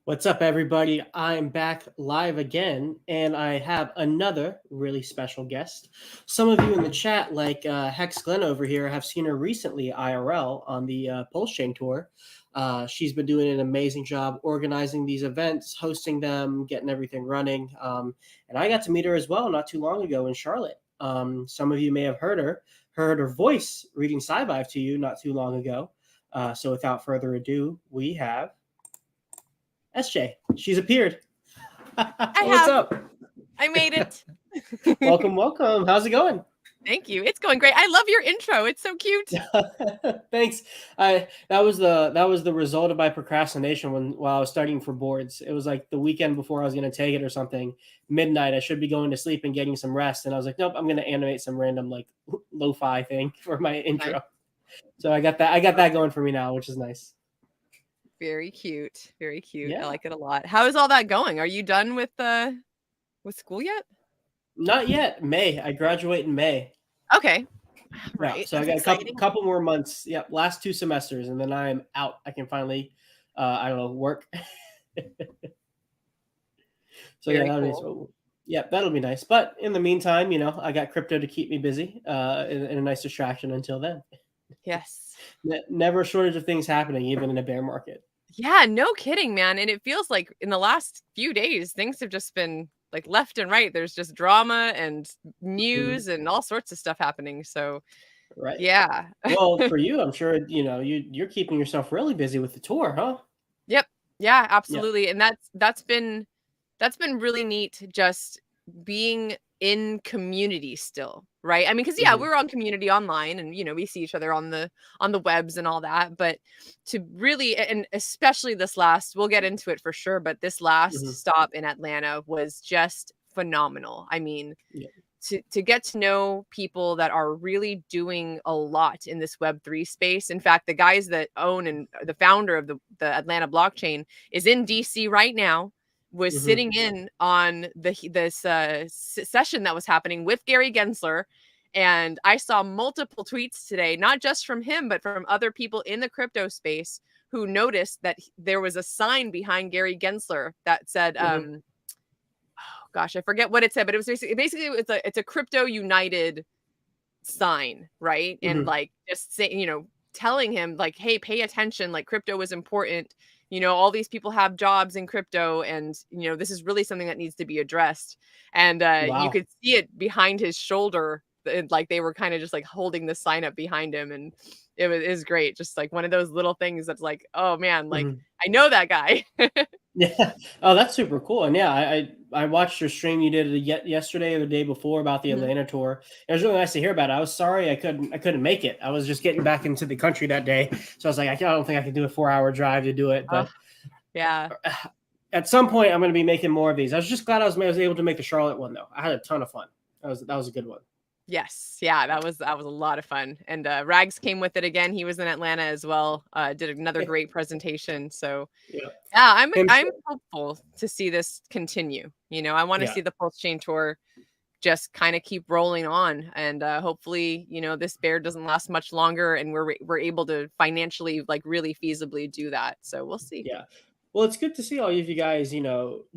What's up, everybody? I'm back live again, and I have another really special guest. Some of you in the chat, like Hex Glenn over here, have seen her recently IRL on the Pulse Chain Tour. She's been doing an amazing job organizing these events, hosting them, getting everything running. And I got to meet her as well not too long ago in Charlotte. Some of you may have heard her voice reading Sci-Vive to you not too long ago. So without further ado, we have SJ. She's appeared. What's up? I made it. Welcome. How's it going? Thank you. It's going great. I love your intro. It's so cute. Thanks. That was the result of my procrastination while I was studying for boards. It was like the weekend before I was going to take it or something. Midnight. I should be going to sleep and getting some rest, and I was like, nope. I'm going to animate some random like lo-fi thing for my intro. Nice. So I got that going for me now, which is nice. Very cute. Very cute. Yeah. I like it a lot. How is all that going? Are you done with school yet? Not yet. May. I graduate in May. Okay. Right. Yeah, so I got a couple more months. Yeah, last 2 semesters, and then I am out. I can finally, work. So Very yeah, cool. That'll be nice. But in the meantime, I got crypto to keep me busy, in a nice distraction until then. Yes. Never a shortage of things happening, even in a bear market. Yeah, no kidding, man. And it feels like in the last few days, things have just been like left and right. There's just drama and news and all sorts of stuff happening. So, right. Yeah. Well, for you, I'm sure, you're keeping yourself really busy with the tour, huh? Yep. Yeah, absolutely. Yeah. And that's been really neat, just being in community still, right? I mean, because we're on community online, and we see each other on the webs and all that, but to really, and especially this last, we'll get into it for sure, but this last stop in Atlanta was just phenomenal. I mean, to get to know people that are really doing a lot in this Web3 space. In fact, the guys that own and the founder of the Atlanta blockchain is in DC right now, was sitting in on this session that was happening with Gary Gensler. And I saw multiple tweets today, not just from him, but from other people in the crypto space who noticed that there was a sign behind Gary Gensler that said, oh gosh, I forget what it said, but it was basically it's a Crypto United sign, right? And like just saying, telling him like, hey, pay attention, like crypto is important. All these people have jobs in crypto, and, this is really something that needs to be addressed. And you could see it behind his shoulder. Like they were kind of just like holding the sign up behind him. And it was great. Just like one of those little things that's like, oh man, like I know that guy. Yeah. Oh, that's super cool. And yeah, I watched your stream you did yesterday or the day before about the Atlanta tour. It was really nice to hear about it. I was sorry I couldn't make it. I was just getting back into the country that day. So I was like, I don't think I can do a 4-hour drive to do it. But yeah. At some point I'm going to be making more of these. I was just glad I was able to make the Charlotte one though. I had a ton of fun. That was a good one. Yes. Yeah, that was a lot of fun. And Rags came with it again. He was in Atlanta as well. Did another great presentation. So I'm hopeful to see this continue. I want to see the Pulse Chain Tour just kind of keep rolling on. And hopefully, this bear doesn't last much longer, and we're able to financially, like, really feasibly do that. So we'll see. Yeah. Well, it's good to see all of you guys,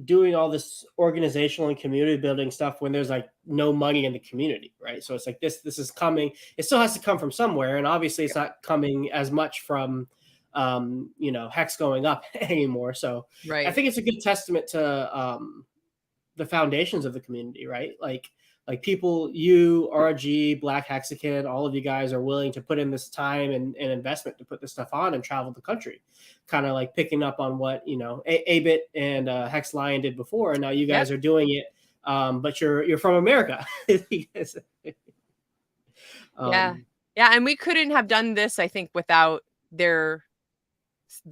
doing all this organizational and community building stuff when there's like no money in the community, right? So it's like this is coming. It still has to come from somewhere, and obviously it's not coming as much from, Hex going up anymore. So I think it's a good testament to the foundations of the community, right? Like like people, you, RG, Black Hexagon, all of you guys are willing to put in this time and investment to put this stuff on and travel the country, kind of like picking up on what, you know, A-Bit and Hex Lion did before, and now you guys are doing it, but you're from America. Yeah. Yeah, and we couldn't have done this, I think, without their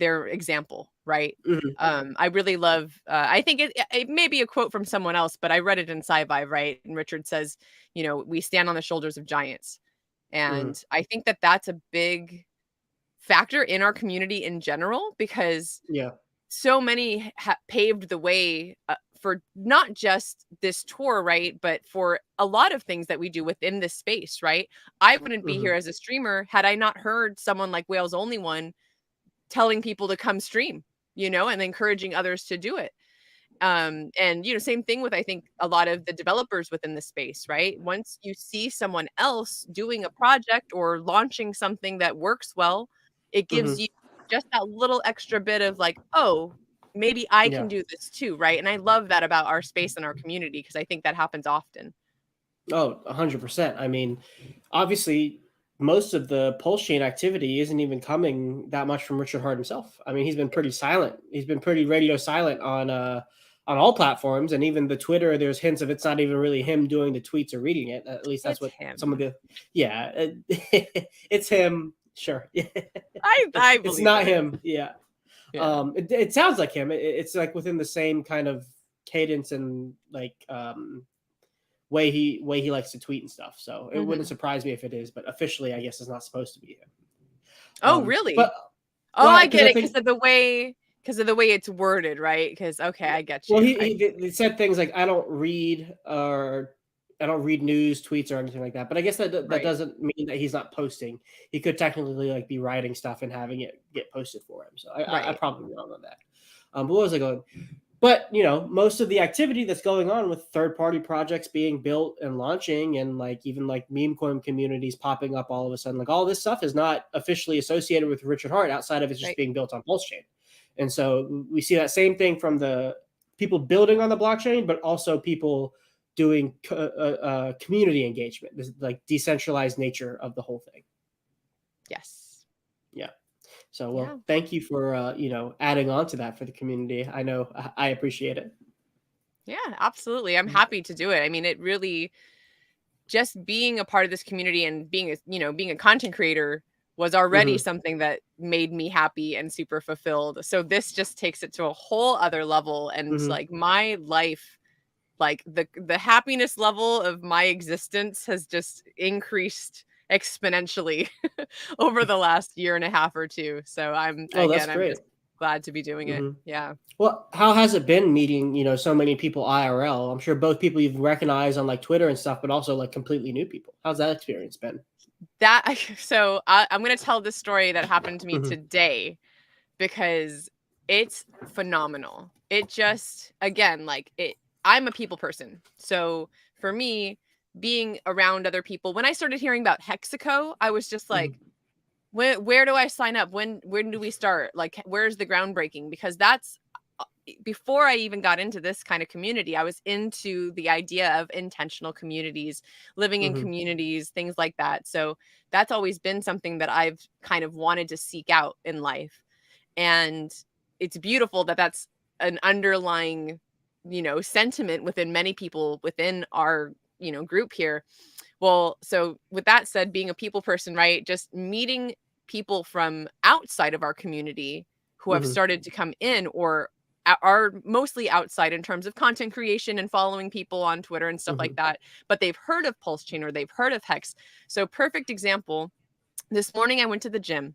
example, right? I really love, I think it may be a quote from someone else, but I read it in Sci-Fi, right? And Richard says, you know, we stand on the shoulders of giants. And I think that that's a big factor in our community in general, because Yeah. so many paved the way for not just this tour, right? But for a lot of things that we do within this space, right? I wouldn't be here as a streamer had I not heard someone like Whale's Only One telling people to come stream, you know, and encouraging others to do it. And, you know, same thing with, I think, a lot of the developers within the space, right? Once you see someone else doing a project or launching something that works well, it gives you just that little extra bit of like, oh, maybe I can do this too, right? And I love that about our space and our community, because I think that happens often. Oh, 100%. I mean, obviously, most of the pulse chain activity isn't even coming that much from Richard Hart himself. I mean, he's been pretty silent. He's been pretty radio silent on all platforms, and even the Twitter. There's hints of it's not even really him doing the tweets or reading it. At least that's It's what him. some of the it's him. Sure, I it's believe not it. him. Yeah. It sounds like him. It's like within the same kind of cadence and like way he likes to tweet and stuff. So it wouldn't surprise me if it is, but officially, I guess it's not supposed to be him. Oh, really? But oh, I get it, because of the way it's worded, right? Because okay, I get you. Well, he said things like, "I don't read news tweets or anything like that." But I guess that doesn't mean that he's not posting. He could technically like be writing stuff and having it get posted for him. So I probably wrong on that. But what was I going? But you know, most of the activity that's going on with third-party projects being built and launching, and like even like meme coin communities popping up all of a sudden, like all this stuff is not officially associated with Richard Hart outside of it's just being built on Pulse Chain. And so we see that same thing from the people building on the blockchain, but also people doing community engagement, this like decentralized nature of the whole thing. Yes. Yeah. So, well, thank you for, you know, adding on to that for the community. I know I appreciate it. Yeah, absolutely. I'm happy to do it. I mean, it really, just being a part of this community and being a content creator was already something that made me happy and super fulfilled. So this just takes it to a whole other level. And like my life, like the happiness level of my existence has just increased exponentially over the last year and a half or two. So I'm just glad to be doing it. Yeah. Well, how has it been meeting, you know, so many people IRL? I'm sure both people you've recognized on like Twitter and stuff, but also like completely new people. How's that experience been? So I'm going to tell this story that happened to me today, because it's phenomenal. It just, again, like I'm a people person. So for me, being around other people, when I started hearing about Hexaco, I was just like, where do I sign up? When do we start? Like, where's the groundbreaking? Because that's before I even got into this kind of community, I was into the idea of intentional communities, living in communities, things like that. So that's always been something that I've kind of wanted to seek out in life. And it's beautiful that that's an underlying, you know, sentiment within many people within our, you know, group here. Well, so with that said, being a people person, right? Just meeting people from outside of our community who have started to come in or are mostly outside in terms of content creation and following people on Twitter and stuff like that, but they've heard of Pulse Chain or they've heard of Hex. So perfect example, this morning I went to the gym,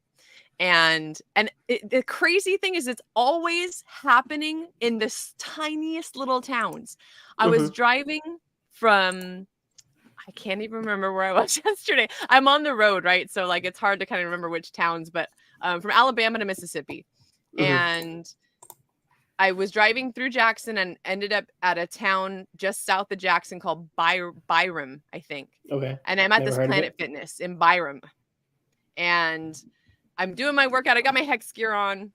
and the crazy thing is it's always happening in the tiniest little towns. I was driving from, I can't even remember where I was yesterday. I'm on the road, right? So like it's hard to kind of remember which towns, but from Alabama to Mississippi. And I was driving through Jackson and ended up at a town just south of Jackson called Byram, I think. Okay. And I'm at this Planet Fitness in Byram. And I'm doing my workout. I got my Hex gear on,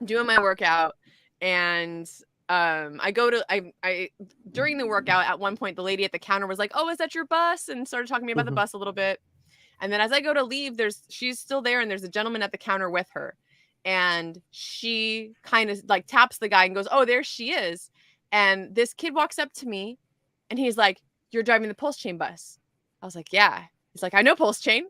doing my workout. And I go to I during the workout at one point the lady at the counter was like, "Oh, is that your bus?" and started talking to me about the bus a little bit. And then as I go to leave, she's still there and there's a gentleman at the counter with her. And she kind of like taps the guy and goes, "Oh, there she is." And this kid walks up to me and he's like, "You're driving the Pulse Chain bus." I was like, "Yeah." He's like, "I know Pulse Chain."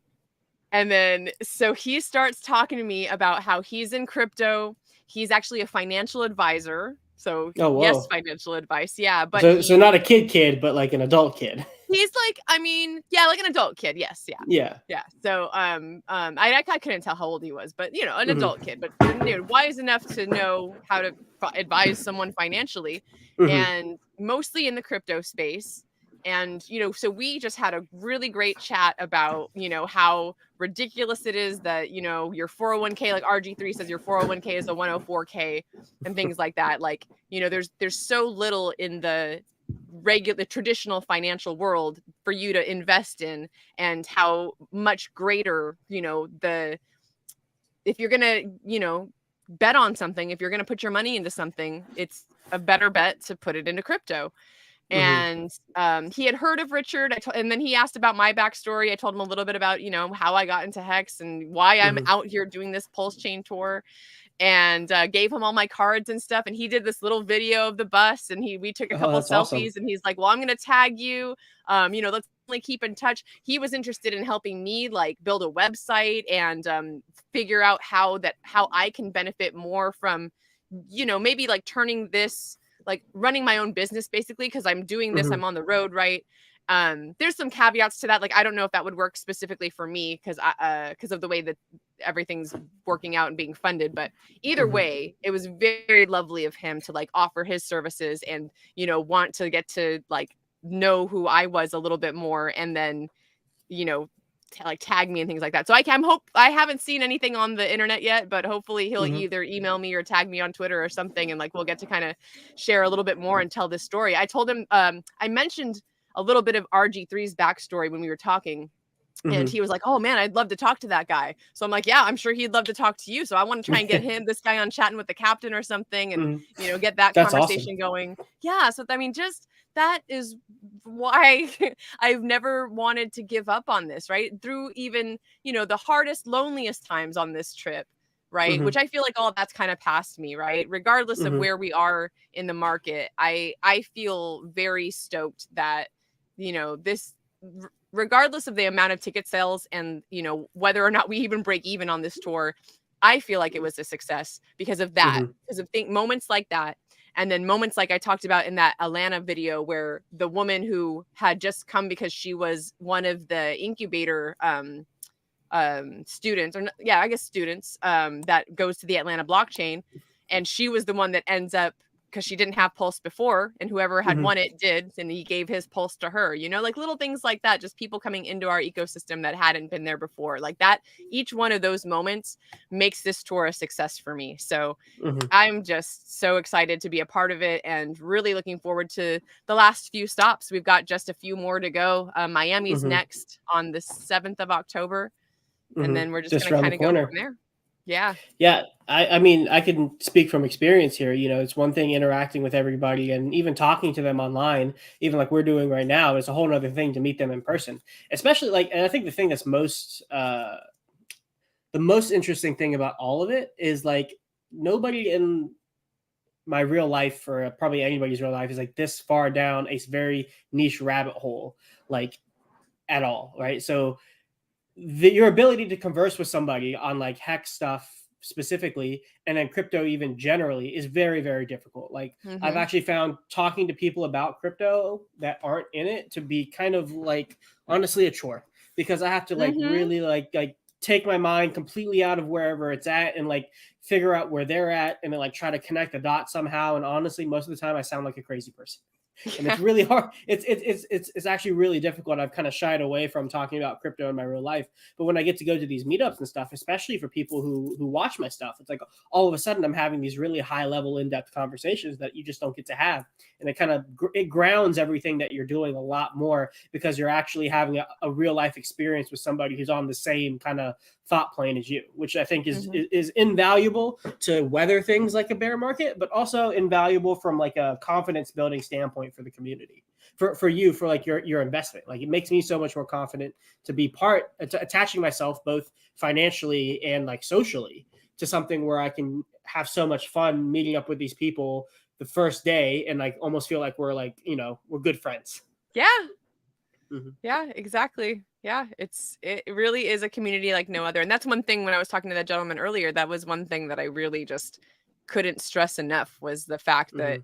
And then so he starts talking to me about how he's in crypto. He's actually a financial advisor. So Oh, yes, whoa. financial advice. Yeah. But So not a kid, but like an adult kid. he's like, I mean, yeah, like an adult kid. Yes, yeah. Yeah. Yeah. So I couldn't tell how old he was, but an adult Mm-hmm. kid, but wise enough to know how to advise someone financially, Mm-hmm. and mostly in the crypto space. And so we just had a really great chat about how ridiculous it is that your 401k, like RG3 says your 401k is a 104k and things like that. Like there's so little in the traditional financial world for you to invest in, and how much greater if you're gonna bet on something, if you're gonna put your money into something, it's a better bet to put it into crypto. Mm-hmm. And he had heard of Richard. And then he asked about my backstory. I told him a little bit about how I got into Hex and why I'm Mm-hmm. out here doing this Pulse Chain tour, and gave him all my cards and stuff. And he did this little video of the bus, and we took a Oh, couple that's awesome. selfies, and he's like, "Well, I'm going to tag you. Let's only keep in touch." He was interested in helping me like build a website and figure out how I can benefit more from, maybe like turning this, like running my own business basically, because I'm doing this, Mm-hmm. I'm on the road, right? There's some caveats to that. Like, I don't know if that would work specifically for me because of the way that everything's working out and being funded. But either Mm-hmm. way, it was very lovely of him to like offer his services and, want to get to like know who I was a little bit more, and then, like tag me and things like that. So I haven't seen anything on the internet yet, but hopefully he'll Mm-hmm. either email me or tag me on Twitter or something, and like we'll get to kind of share a little bit more and tell this story. I told him I mentioned a little bit of RG3's backstory when we were talking, and Mm-hmm. he was like, "Oh man, I'd love to talk to that guy." So I'm like, "Yeah, I'm sure he'd love to talk to you." So I want to try and get this guy on chatting with the captain or something, and Mm-hmm. get that That's awesome. conversation going. Yeah. So I mean, just that is why I've never wanted to give up on this, right? Through even, the hardest, loneliest times on this trip, right? Mm-hmm. Which I feel like all that's kind of past me, right? Regardless of Mm-hmm. where we are in the market, I feel very stoked that, this regardless of the amount of ticket sales and, whether or not we even break even on this tour, I feel like it was a success because of that, Mm-hmm. because of moments like that. And then moments like I talked about in that Atlanta video, where the woman who had just come because she was one of the incubator students, or yeah, I guess students, that goes to the Atlanta blockchain, and she was the one that ends up, because she didn't have Pulse before, and whoever had Mm-hmm. won it did, and he gave his Pulse to her, like little things like that, just people coming into our ecosystem that hadn't been there before, like that. Each one of those moments makes this tour a success for me. So Mm-hmm. I'm just so excited to be a part of it, and really looking forward to the last few stops. We've got just a few more to go. Miami's Mm-hmm. next on the 7th of October, and Mm-hmm. then we're just Just going to around the kind of go corner. from there. Yeah. Yeah, I mean, I can speak from experience here. It's one thing interacting with everybody and even talking to them online, even like we're doing right now, is a whole other thing to meet them in person. Especially like, and I think the thing that's the most interesting thing about all of it is like nobody in my real life, or probably anybody's real life, is like this far down a very niche rabbit hole, like at all, right? So your ability to converse with somebody on like Hex stuff specifically, and then crypto even generally, is very, very difficult. Like I've Mm-hmm. actually found talking to people about crypto that aren't in it to be kind of like honestly a chore, because I have to like Mm-hmm. really like take my mind completely out of wherever it's at and like figure out where they're at and then like try to connect the dots somehow. And honestly, most of the time I sound like a crazy person. And it's Yeah. really hard. It's actually really difficult. I've kind of shied away from talking about crypto in my real life, but when I get to go to these meetups and stuff, especially for people who watch my stuff, it's like all of a sudden I'm having these really high level, in depth conversations that you just don't get to have, and it grounds everything that you're doing a lot more because you're actually having a real life experience with somebody who's on the same kind of thought plane as you, which I think is invaluable to weather things like a bear market, but also invaluable from like a confidence building standpoint for the community, for you, for like your investment. Like, it makes me so much more confident to be attaching myself both financially and like socially to something where I can have so much fun meeting up with these people the first day and like almost feel like we're like, we're good friends. Yeah. Mm-hmm. Yeah, exactly. Yeah, it really is a community like no other. And that's one thing when I was talking to that gentleman earlier, that was one thing that I really just couldn't stress enough, was the fact Mm-hmm.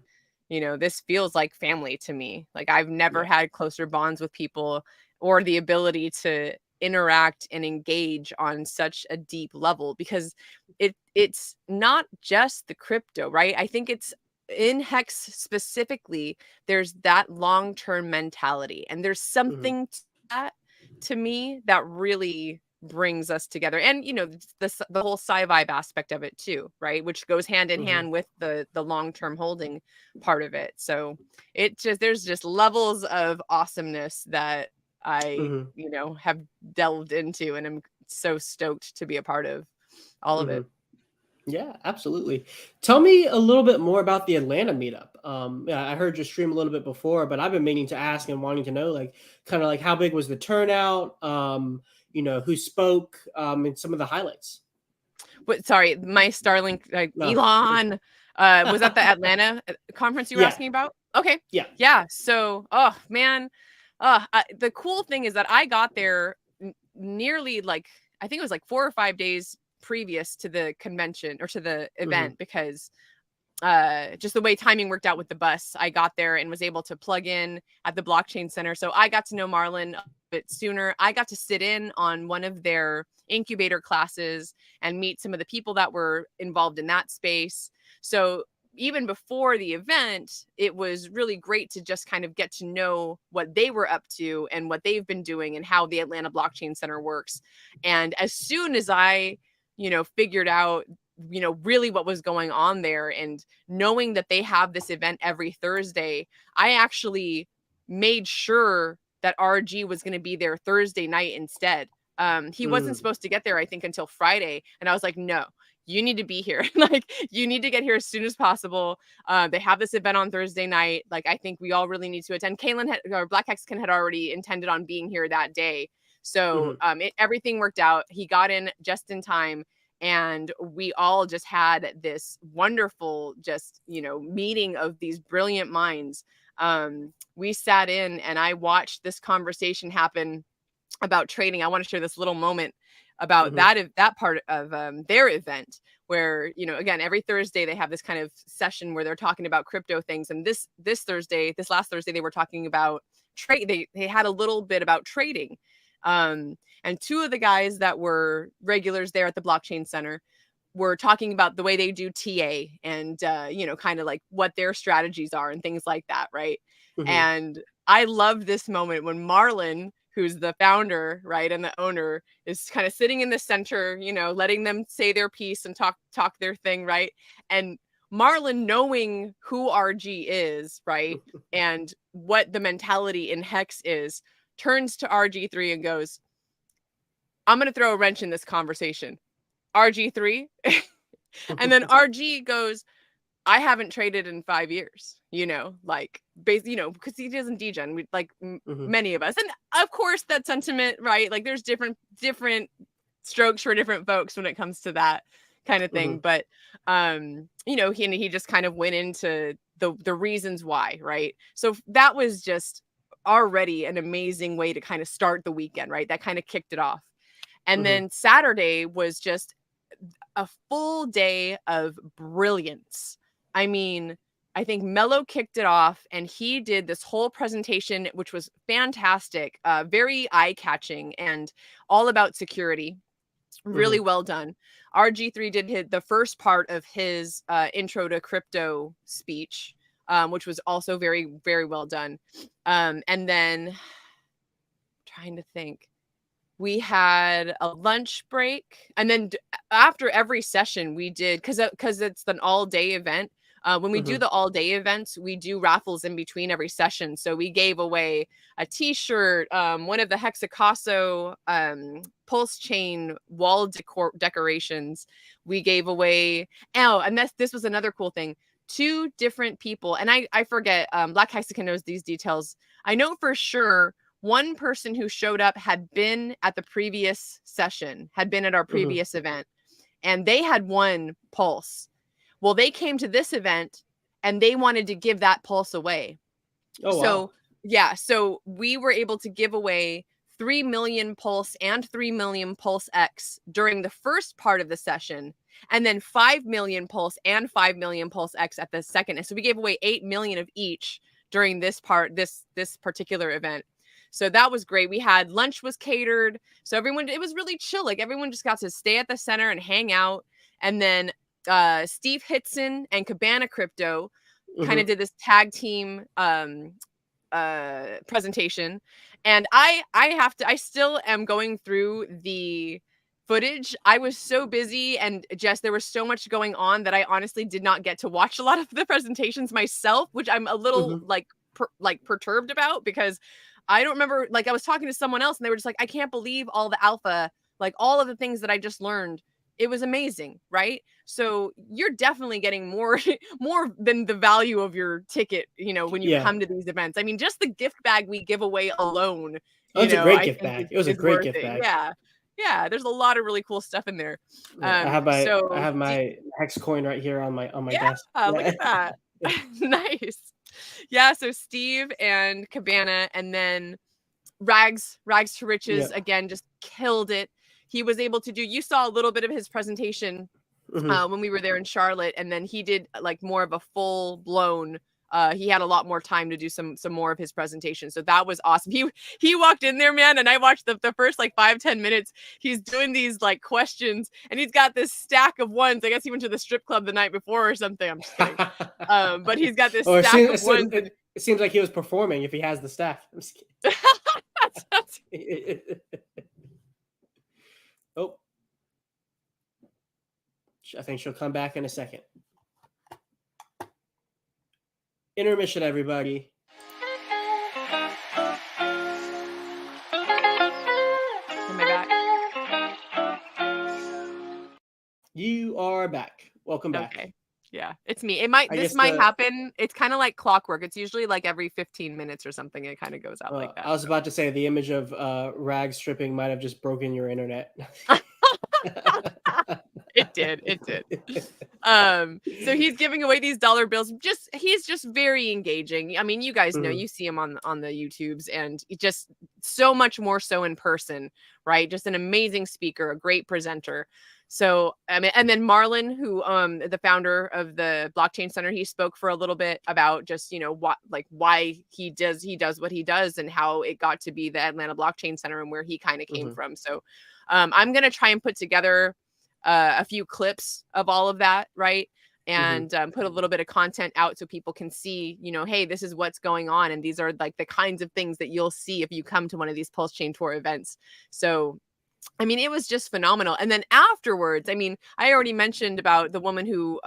that, this feels like family to me. Like, I've never Yeah. had closer bonds with people or the ability to interact and engage on such a deep level, because it's not just the crypto, right? I think it's in Hex specifically, there's that long-term mentality, and there's Mm-hmm. something to that, to me, that really brings us together. And the whole sci vibe aspect of it too, right, which goes hand in Mm-hmm. hand with the long-term holding part of it. So there's just levels of awesomeness that I Mm-hmm. have delved into, and I'm so stoked to be a part of all of Mm-hmm. it. Yeah, absolutely. Tell me a little bit more about the Atlanta meetup. Yeah, I heard your stream a little bit before, but I've been meaning to ask and wanting to know, like, kind of like how big was the turnout? Who spoke? And some of the highlights. What? Sorry, my Starlink, like, No. Elon. Was that the Atlanta conference you were Yeah. asking about? Okay, Yeah. yeah. So, oh man, the cool thing is that I got there nearly, like, I think it was like 4 or 5 days previous to the convention or to the Mm-hmm. event, because just the way timing worked out with the bus, I got there and was able to plug in at the blockchain center. So I got to know Marlon a bit sooner. I got to sit in on one of their incubator classes and meet some of the people that were involved in that space. So even before the event, it was really great to just kind of get to know what they were up to and what they've been doing and how the Atlanta Blockchain Center works. And as soon as I figured out really what was going on there, and knowing that they have this event every Thursday, I actually made sure that RG was going to be there Thursday night instead. He wasn't Mm-hmm. supposed to get there, I think, until Friday. And I was like, no, you need to be here. Like, you need to get here as soon as possible. They have this event on Thursday night. Like, I think we all really need to attend. Or Black Hexkin had already intended on being here that day. So Mm-hmm. everything worked out. He got in just in time, and we all just had this wonderful meeting of these brilliant minds. We sat in and I watched this conversation happen about trading. I want to share this little moment about Mm-hmm. that part of their event, where again, every Thursday they have this kind of session where they're talking about crypto things, and this last Thursday they were talking about trade. They had a little bit about trading. And two of the guys that were regulars there at the blockchain center were talking about the way they do TA, and kind of like what their strategies are and things like that, right? Mm-hmm. And I loved this moment when Marlon, who's the founder, right, and the owner, is kind of sitting in the center, letting them say their piece and talk their thing, right? And Marlon, knowing who RG is, right, and what the mentality in Hex is, turns to RG3 and goes, I'm going to throw a wrench in this conversation. RG3. And then RG goes, I haven't traded in 5 years, like, because he doesn't degen, like Mm-hmm. many of us. And of course, that sentiment, right? Like, there's different strokes for different folks when it comes to that kind of Mm-hmm. thing. But, he just kind of went into the reasons why, right? So that was just already an amazing way to kind of start the weekend, right? That kind of kicked it off. And Mm-hmm. then Saturday was just a full day of brilliance. I mean, I think Mello kicked it off and he did this whole presentation, which was fantastic, very eye-catching and all about security. Really Mm-hmm. well done. RG3 did the first part of his intro to crypto speech. which was also very, very well done. And then trying to think, we had a lunch break, and then after every session we did, because it's an all-day event. When we do the all-day events, we do raffles in between every session. So we gave away a t-shirt, one of the Hexacaso pulse chain wall decorations. We gave away, and this was another cool thing. 2 different people, and I forget, Black Hexagon knows these details. I know for sure one person who showed up had been at the previous session, had been at our previous event, and they had won Pulse. Well, they came to this event and they wanted to give that Pulse away. Oh, so wow. yeah, so we were able to give away 3 million Pulse and 3 million Pulse X during the first part of the session, and then 5 million Pulse and 5 million Pulse X at the second. And so we gave away 8 million of each during this particular event. So that was great. We had lunch was catered. So everyone, it was really chill. Like everyone just got to stay at the center and hang out. And then Steve Hitson and Cabana Crypto kind of did this tag team presentation. And I still am going through the footage. I was so busy, and there was so much going on that I honestly did not get to watch a lot of the presentations myself, which I'm a little perturbed about, because I don't remember, like I was talking to someone else and they were just like, I can't believe all the alpha, like all of the things that I just learned. It was amazing, right? So you're definitely getting more than the value of your ticket, when you come to these events. I mean, just the gift bag we give away alone, it's a great I gift think bag. It was a is great worth gift it. bag. Yeah, there's a lot of really cool stuff in there. I have So my hex coin right here on my desk. look at that. Nice. Yeah, so Steve and Cabana, and then Rags to Riches again just killed it. He was able to do, you saw a little bit of his presentation when we were there in Charlotte, and then he did like more of a full blown, he had a lot more time to do some more of his presentation. So that was awesome. He walked in there, man, and I watched the first like 5-10 minutes. He's doing these like questions, and he's got this stack of ones. I guess he went to the strip club the night before or something. I'm just kidding. But he's got this stack of ones. It seems like he was performing if he has the staff. I'm just kidding. Oh, I think she'll come back in a second. Intermission, everybody. Am I back? You are back. Welcome back. Okay. Yeah, it's me. This might happen. It's kind of like clockwork. It's usually like every 15 minutes or something. It kind of goes out like that. I was about to say the image of Rags stripping might have just broken your internet. It did. So he's giving away these dollar bills. He's just very engaging. I mean, you guys know, you see him on the YouTubes, and just so much more so in person, right? Just an amazing speaker, a great presenter. So, I mean, and then Marlon, who, the founder of the Blockchain Center, he spoke for a little bit about just, why he does what he does, and how it got to be the Atlanta Blockchain Center and where he kind of came from. So, I'm going to try and put together a few clips of all of that, right? And put a little bit of content out so people can see, hey, this is what's going on. And these are like the kinds of things that you'll see if you come to one of these Pulse Chain Tour events. So, I mean, it was just phenomenal. And then afterwards, I mean, I already mentioned about the woman who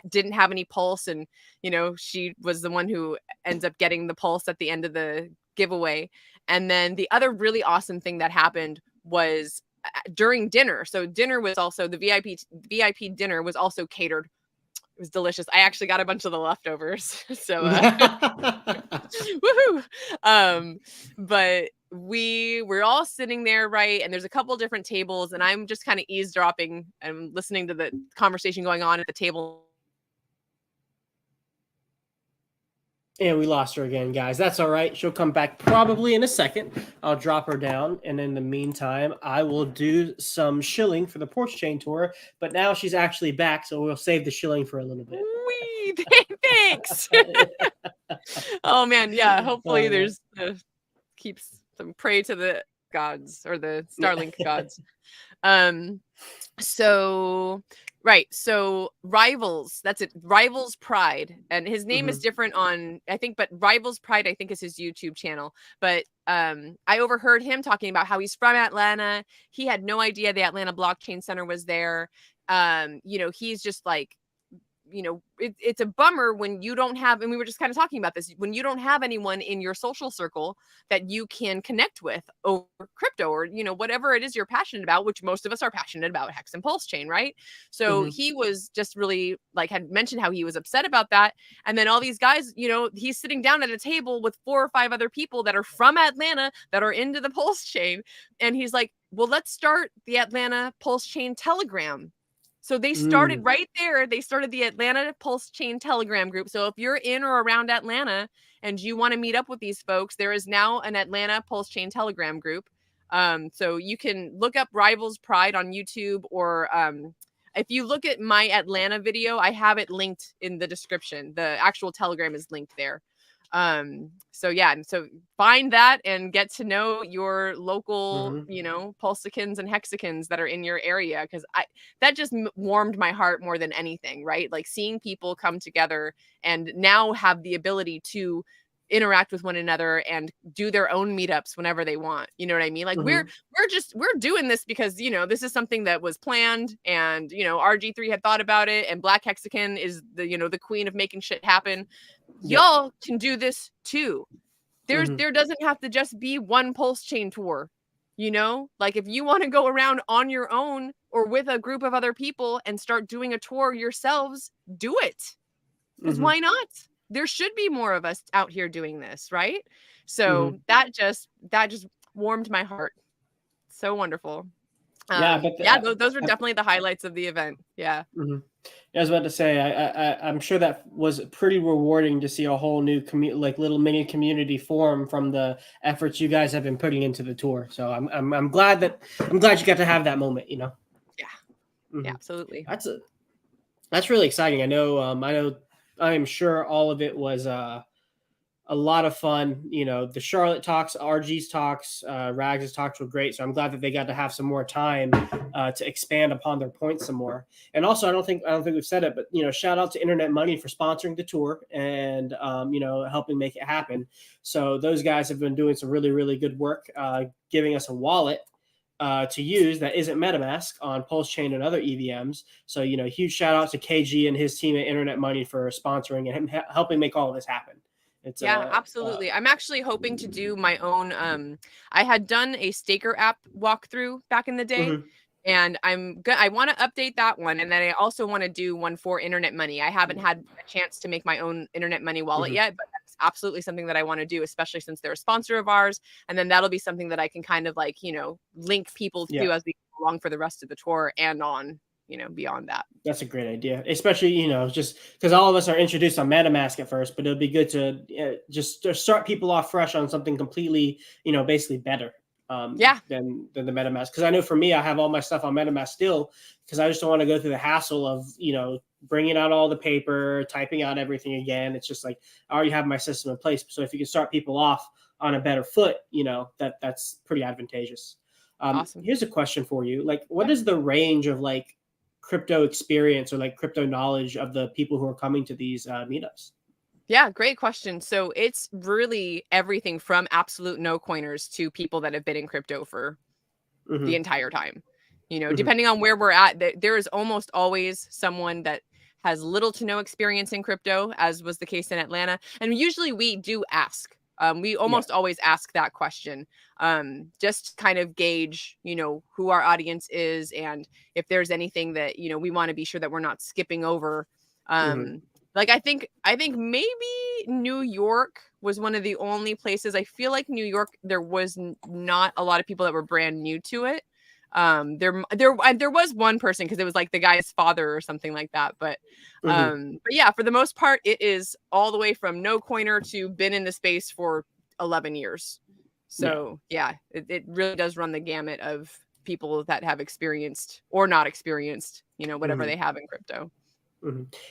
didn't have any pulse, and, she was the one who ends up getting the pulse at the end of the giveaway. And then the other really awesome thing that happened was during dinner. So dinner was also, the VIP dinner was also catered. It was delicious. I actually got a bunch of the leftovers. So woohoo. But we're all sitting there, right? And there's a couple different tables, and I'm just kind of eavesdropping and listening to the conversation going on at the table. And we lost her again, guys. That's all right. She'll come back probably in a second. I'll drop her down. And in the meantime, I will do some shilling for the Porch Chain Tour. But now she's actually back, so we'll save the shilling for a little bit. Thanks. Oh, man. Yeah. Hopefully there's keeps some pray to the gods, or the Starlink gods. So Right. So Rivals, that's it. Rivals Pride. And his name is different on, I think, but Rivals Pride, I think, is his YouTube channel. But I overheard him talking about how he's from Atlanta. He had no idea the Atlanta Blockchain Center was there. He's just like, it's a bummer when you don't have, and we were just kind of talking about this, when you don't have anyone in your social circle that you can connect with over crypto or, whatever it is you're passionate about, which most of us are passionate about, Hex and Pulse Chain, right? So he was just really like, had mentioned how he was upset about that. And then all these guys, he's sitting down at a table with 4 or 5 other people that are from Atlanta that are into the Pulse Chain. And he's like, well, let's start the Atlanta Pulse Chain Telegram. So they started right there. They started the Atlanta Pulse Chain Telegram group. So if you're in or around Atlanta and you want to meet up with these folks, there is now an Atlanta Pulse Chain Telegram group. So you can look up Rivals Pride on YouTube, or if you look at my Atlanta video, I have it linked in the description. The actual Telegram is linked there. So find that and get to know your local, Pulsicans and Hexicans that are in your area, because that just warmed my heart more than anything, right? Like seeing people come together and now have the ability to interact with one another and do their own meetups whenever they want. You know what I mean? Like we're doing this because, this is something that was planned, and, RG3 had thought about it, and Black Hexican is the queen of making shit happen. Y'all can do this too. There doesn't have to just be one Pulse Chain tour. Like if you want to go around on your own or with a group of other people and start doing a tour yourselves, do it. Because why not? There should be more of us out here doing this, right? So that just warmed my heart. So wonderful. Those were definitely the highlights of the event. Yeah. I was about to say, I'm sure that was pretty rewarding to see a whole new little mini community form from the efforts you guys have been putting into the tour. So I'm glad you got to have that moment. Yeah. Yeah, absolutely. That's really exciting. I am sure all of it was a lot of fun. The Charlotte talks, RG's talks, Rags' talks were great. So I'm glad that they got to have some more time to expand upon their points some more. And also, I don't think we've said it, but shout out to Internet Money for sponsoring the tour and helping make it happen. So those guys have been doing some really, really good work, giving us a wallet to use that isn't MetaMask on Pulse Chain and other EVMs. So huge shout out to KG and his team at Internet Money for sponsoring and him helping make all of this happen. Absolutely. I'm actually hoping to do my own. I had done a Staker app walkthrough back in the day, and I want to update that one, and then I also want to do one for Internet Money. I haven't had a chance to make my own Internet Money wallet yet, but that's absolutely something that I want to do, especially since they're a sponsor of ours. And then that'll be something that I can kind of link people to as we go along for the rest of the tour and on. Beyond that. That's a great idea, especially, just because all of us are introduced on MetaMask at first, but it'll be good to just start people off fresh on something completely, basically better than the MetaMask. Because I know for me, I have all my stuff on MetaMask still because I just don't want to go through the hassle of, bringing out all the paper, typing out everything again. It's just like I already have my system in place. So if you can start people off on a better foot, that's pretty advantageous. Awesome. Here's a question for you. What is the range of crypto experience or crypto knowledge of the people who are coming to these meetups? Yeah, great question. So it's really everything from absolute no coiners to people that have been in crypto for the entire time. Depending on where we're at, there is almost always someone that has little to no experience in crypto, as was the case in Atlanta. And usually we do ask. We almost always ask that question, just kind of gauge, who our audience is and if there's anything that, we want to be sure that we're not skipping over. I think maybe New York was one of the only places. I feel like New York, there was not a lot of people that were brand new to it. There was one person because it was like the guy's father or something like that. But yeah, for the most part, it is all the way from no coiner to been in the space for 11 years. So it really does run the gamut of people that have experienced or not experienced, whatever they have in crypto.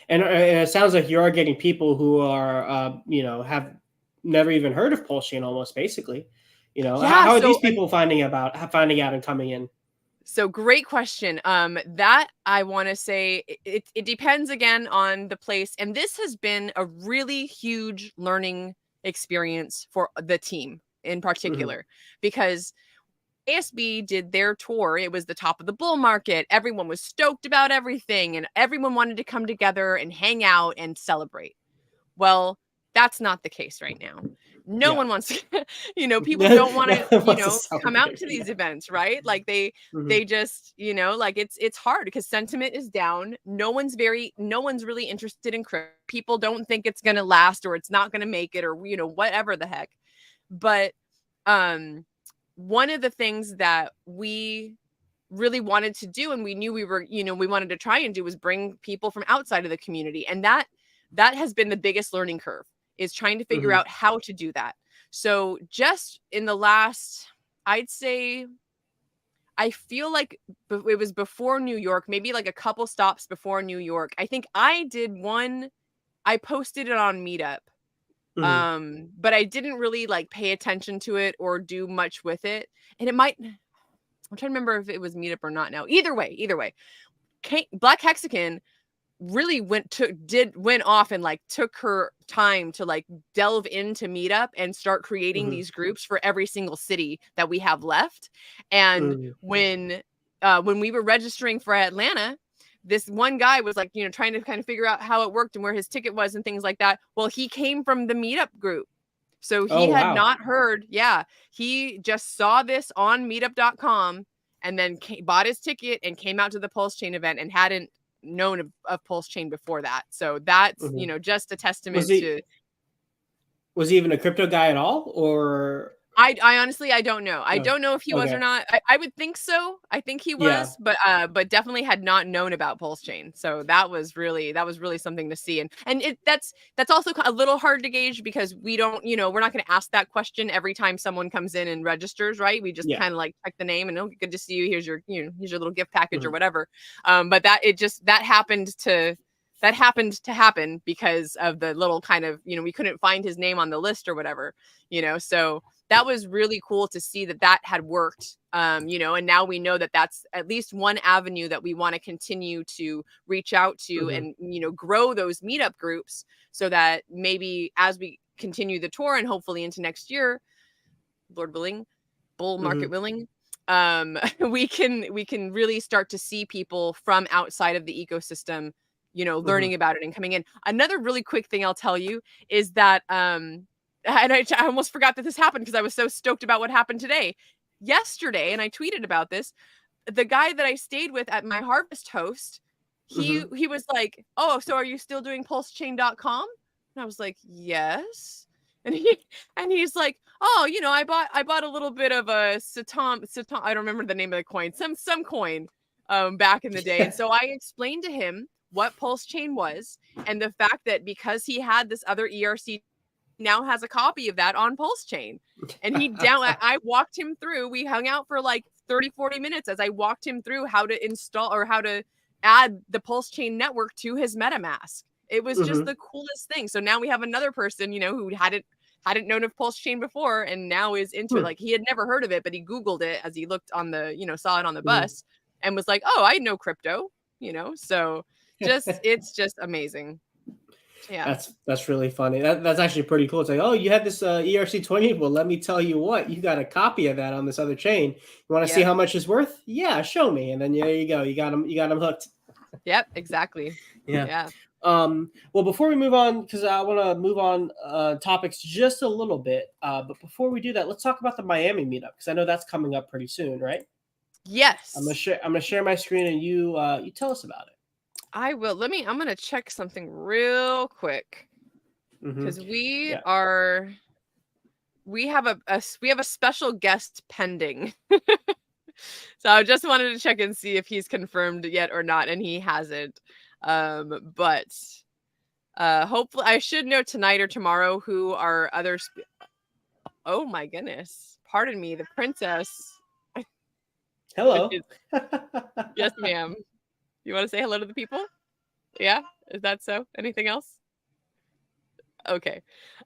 And it sounds like you are getting people who are, have never even heard of Pulse Chain almost basically. How are these people finding out and coming in? So great question. That I want to say it depends again on the place, and this has been a really huge learning experience for the team in particular because ASB did their tour. It was the top of the bull market. Everyone was stoked about everything, and everyone wanted to come together and hang out and celebrate. Well, that's not the case right now. No Yeah. one wants to, people No don't want to, one wants to come out celebrate. to these Yeah. events, right? Like Mhm. they just, like it's hard because sentiment is down. No one's really interested in crypto. People don't think it's going to last or it's not going to make it or whatever the heck. But um one of the things that we really wanted to do and we knew we wanted to try and do was bring people from outside of the community, and that has been the biggest learning curve, is trying to figure Mhm. out how to do that. So just in the last, I'd say, I feel like it was before New York, maybe like a couple stops before New York. I think I posted it on Meetup. Mhm. But I didn't really like pay attention to it or do much with it. And I'm trying to remember if it was Meetup or not now. Either way, Black Hexagon really went off and like took her time to like delve into Meetup and start creating Mhm. these groups for every single city that we have left. And Mhm. when we were registering for Atlanta, this one guy was like, trying to kind of figure out how it worked and where his ticket was and things like that. Well, he came from the Meetup group. So he Oh had wow. not heard. Yeah. He just saw this on meetup.com and then bought his ticket and came out to the Pulse Chain event and hadn't known of Pulse Chain before that. So that's, Mhm. just a Was testament he to. was he even a crypto guy at all, or I honestly, I don't know. I no? don't know if he was or Okay. not. I would think so. I think he Yeah. was, but definitely had not known about Pulse Chain. So that was really something to see. And that's also a little hard to gauge because we don't, we're not going to ask that question every time someone comes in and registers, right? We just Yeah. kind of like check the name and, oh, good to see you. Here's your little gift package or Mhm. whatever. But that happened to happen because of the little kind of, we couldn't find his name on the list or whatever, so that was really cool to see that had worked, and now we know that that's at least one avenue that we want to continue to reach out to Mhm. and, grow those meetup groups so that maybe as we continue the tour and hopefully into next year, Lord willing, bull market Mhm. willing, we can really start to see people from outside of the ecosystem, Mhm. learning about it and coming in. Another really quick thing I'll tell you is that and I almost forgot that this happened because I was so stoked about what happened yesterday, and I tweeted about this. The guy that I stayed with at my harvest host, he Mhm. he was like, "Oh, so are you still doing pulsechain.com?" And I was like, "Yes." And he's like, "Oh, I bought a little bit of a Satan, I don't remember the name of the coin, some coin back in the day." And so I explained to him what Pulse Chain was and the fact that because he had this other ERC, now has a copy of that on Pulse Chain. And I walked him through. We hung out for like 30-40 minutes as I walked him through how to install or how to add the Pulse Chain network to his MetaMask. It was just Mhm. the coolest thing. So now we have another person, who hadn't known of Pulse Chain before and now is into it. Hmm. Like he had never heard of it, but he Googled it as he looked on the, saw it on the Mhm. bus and was like, "Oh, I know crypto," So it's just amazing. Yeah. That's really funny. That's actually pretty cool. It's like, oh, you had this ERC-20. Well, let me tell you what, you got a copy of that on this other chain. You want to see Yep. how much it's worth? Yeah, show me. And then there you go. You got them hooked. Yep. Exactly. Yeah. Yeah. Well, before we move on, because I want to move on topics just a little bit. But before we do that, let's talk about the Miami meetup because I know that's coming up pretty soon, right? Yes. I'm gonna share my screen and you tell us about it. I will. I'm going to check something real quick Hmm. because we Yeah. are, we have a special guest pending. So I just wanted to check and see if he's confirmed yet or not. And he hasn't. But hopefully I should know tonight or tomorrow who our other, oh my goodness. Pardon me. The princess. Hello. Yes, ma'am. You want to say hello to the people? Yeah? Is that so? Anything else? Okay.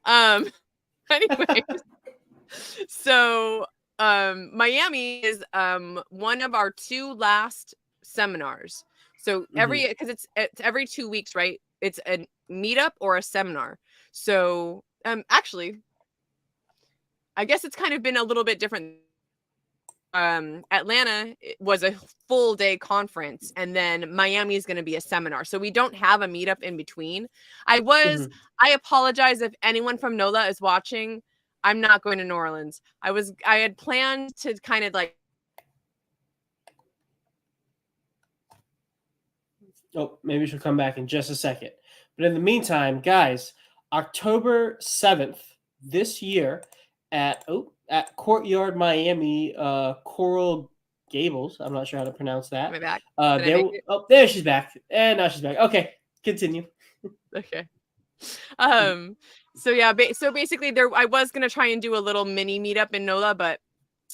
Um, anyways, so Miami is one of our 2 last seminars. So because it's every 2 weeks, right? It's a meetup or a seminar. So actually, I guess it's kind of been a little bit different. Atlanta was a full day conference, and then Miami is going to be a seminar. So we don't have a meetup in between. I apologize if anyone from NOLA is watching. I'm not going to New Orleans. I had planned to kind of like. Oh, maybe she'll come back in just a second. But in the meantime, guys, October 7th this year at Courtyard Miami, Coral Gables. I'm not sure how to pronounce that. Am I back? There she's back. And now she's back. Okay, continue. Okay. So yeah, so basically I was going to try and do a little mini meetup in NOLA, but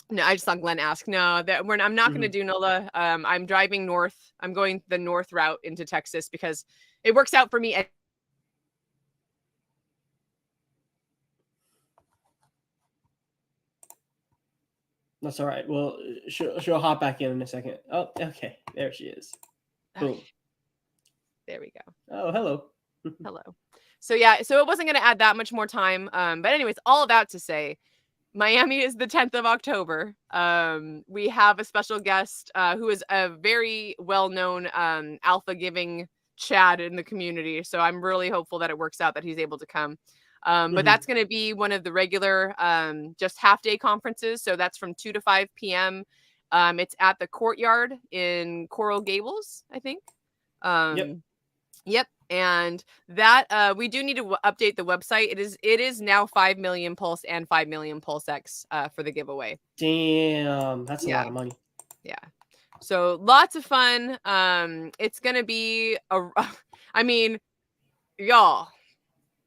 no, I just saw Glenn ask. No, I'm not going to do NOLA. I'm driving north. I'm going the north route into Texas because it works out for me. That's all right. Well, she'll hop back in a second. Oh, okay. There she is. Boom. Okay. There we go. Oh, hello. Hello. So yeah, so it wasn't going to add that much more time. But anyways, all of that to say, Miami is the 10th of October. We have a special guest who is a very well-known alpha giving Chad in the community. So I'm really hopeful that it works out that he's able to come. But that's going to be one of the regular just half-day conferences. So that's from 2 to 5 p.m. It's at the Courtyard in Coral Gables, I think. Yep. And that we do need to update the website. It is now 5 million Pulse and 5 million Pulse X for the giveaway. Damn, that's a lot of money. Yeah. So lots of fun. It's gonna be I mean, y'all,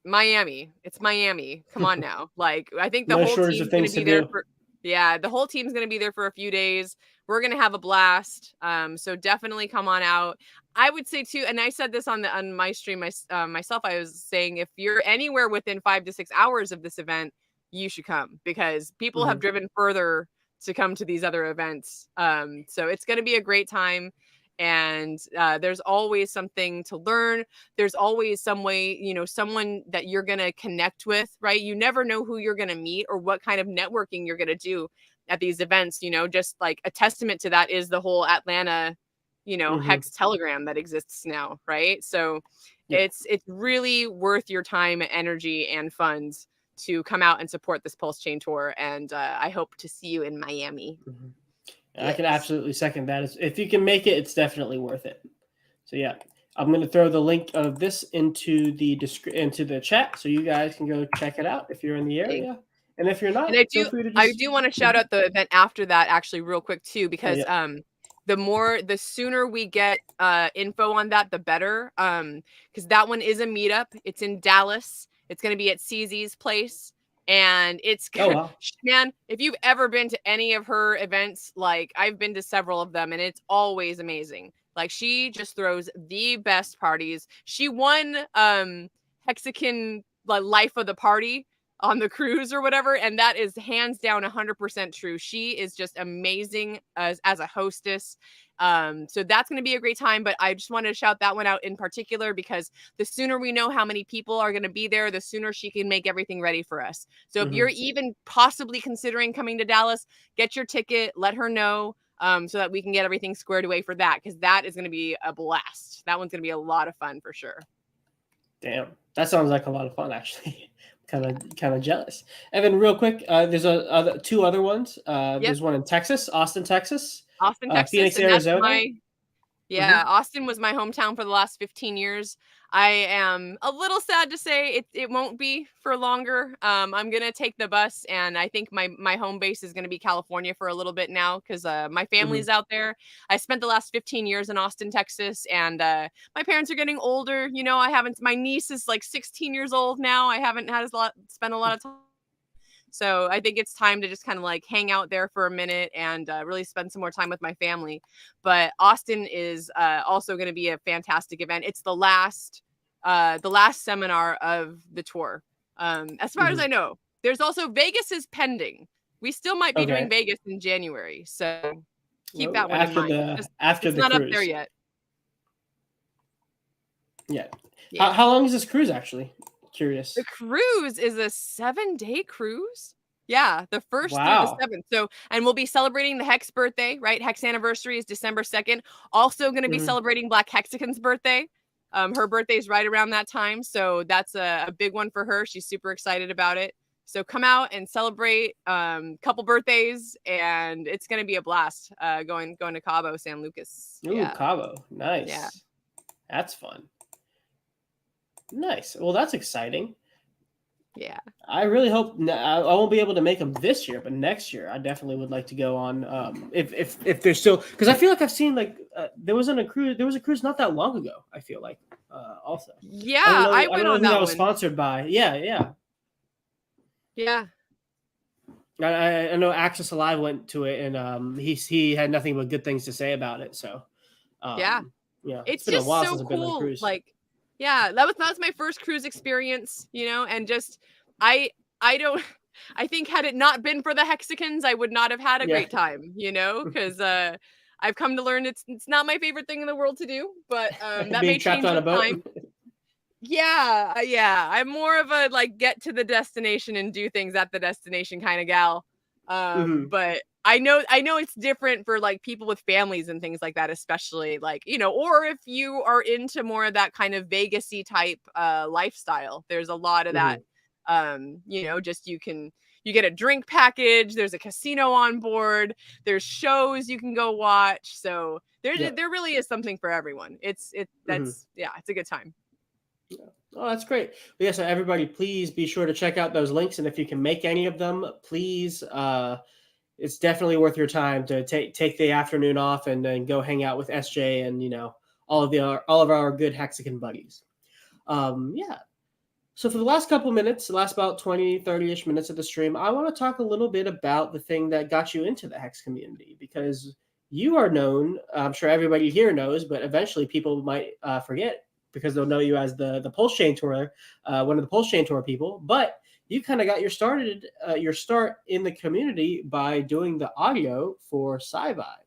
Miami. It's Miami. Come on now. Like I think the whole team's gonna be there for the whole team's gonna be there for a few days. We're gonna have a blast. So definitely come on out. I would say too, and I said this on my stream myself. I was saying if you're anywhere within 5 to 6 hours of this event, you should come because people have driven further to come to these other events. So it's going to be a great time, and there's always something to learn. There's always some way, someone that you're going to connect with, right? You never know who you're going to meet or what kind of networking you're going to do at these events. Just like a testament to that is the whole Atlanta Hex Telegram that exists now, right? So it's really worth your time, energy, and funds to come out and support this Pulse Chain Tour. And I hope to see you in Miami. I can absolutely second that. If you can make it, it's definitely worth it. So yeah, I'm going to throw the link of this into the chat so you guys can go check it out if you're in the area. And if you're not, I do want to shout out the event after that actually real quick too, because the sooner we get info on that, the better. Because that one is a meetup. It's in Dallas. It's going to be at CZ's place. And it's, man, if you've ever been to any of her events, like I've been to several of them and it's always amazing. Like she just throws the best parties. She won Hexagon Life of the Party on the cruise or whatever, and that is hands down 100% true. She is just amazing as a hostess. So that's going to be a great time, but I just wanted to shout that one out in particular because the sooner we know how many people are going to be there, the sooner she can make everything ready for us. So if you're even possibly considering coming to Dallas, get your ticket, let her know, so that we can get everything squared away for that, because that is going to be a blast. That one's going to be a lot of fun for sure. Damn, that sounds like a lot of fun, actually. kind of jealous. And then real quick, there's two other ones. There's one in Texas, Austin, Texas. Phoenix, Arizona. Austin was my hometown for the last 15 years. I am a little sad to say it won't be for longer. I'm going to take the bus, and I think my home base is going to be California for a little bit now because my family's out there. I spent the last 15 years in Austin, Texas, and my parents are getting older. My niece is like 16 years old now. I haven't spent a lot of time. So I think it's time to just kind of like hang out there for a minute and really spend some more time with my family. But Austin is also going to be a fantastic event. It's the last seminar of the tour. As far as I know, there's also Vegas is pending. We still might be doing Okay. Vegas in January, so keep Well, that one in mind. after It's the not up there cruise. yet. Yeah. Yeah. How long is this cruise actually? The Curious. cruise is a 7-day cruise. Yeah, the 1st through the Wow. 7th. So, and we'll be celebrating the Hex birthday, right? Hex anniversary is December 2nd. Also going to be Mhm. celebrating Black Hexican's birthday. Her birthday is right around that time, so that's a big one for her. She's super excited about it. So come out and celebrate couple birthdays, and it's going to be a blast. Going to Cabo San Lucas. Ooh, Yeah, Cabo. yeah, Nice. That's fun. Nice. Well, that's exciting. yeah. I really hope I won't be able to make them this year, but next year I definitely would like to go on. If there's still, because I feel like I've seen like there was a cruise not that long ago. I feel like also Yeah, I I don't went know on who that that was one. sponsored by. Yeah, yeah. Yeah. I know Access Alive went to it, and he had nothing but good things to say about it. So Yeah. yeah, it's It's been a just while so since I've been on a cool. cruise. Like, yeah, that was my first cruise experience, and just I I don't I think had it not been for the Hexicans, I would not have had a Yeah, great time, because I've come to learn it's not my favorite thing in the world to do, but that may being trapped change on a with boat. time. Yeah, yeah. I'm more of a like get to the destination and do things at the destination kind of gal. Hmm. But I know it's different for like people with families and things like that, especially like, or if you are into more of that kind of Vegasy type lifestyle. There's a lot of that. Hmm. Just you get a drink package, there's a casino on board, there's shows you can go watch. So Yeah. there really is something for everyone. Hmm. It's a good time. Oh, that's great. But yeah, so everybody, please be sure to check out those links, and if you can make any of them, please. It's definitely worth your time to take the afternoon off and then go hang out with SJ and all of our good Hexican buddies. Yeah. So for the last couple minutes, the last about 20, 30-ish minutes of the stream, I want to talk a little bit about the thing that got you into the Hex community because you are known. I'm sure everybody here knows, but eventually people might forget because they'll know you as the Pulse Chain Tour, one of the Pulse Chain Tour people. But you kind of got your start in the community by doing the audio for Sci-Vive.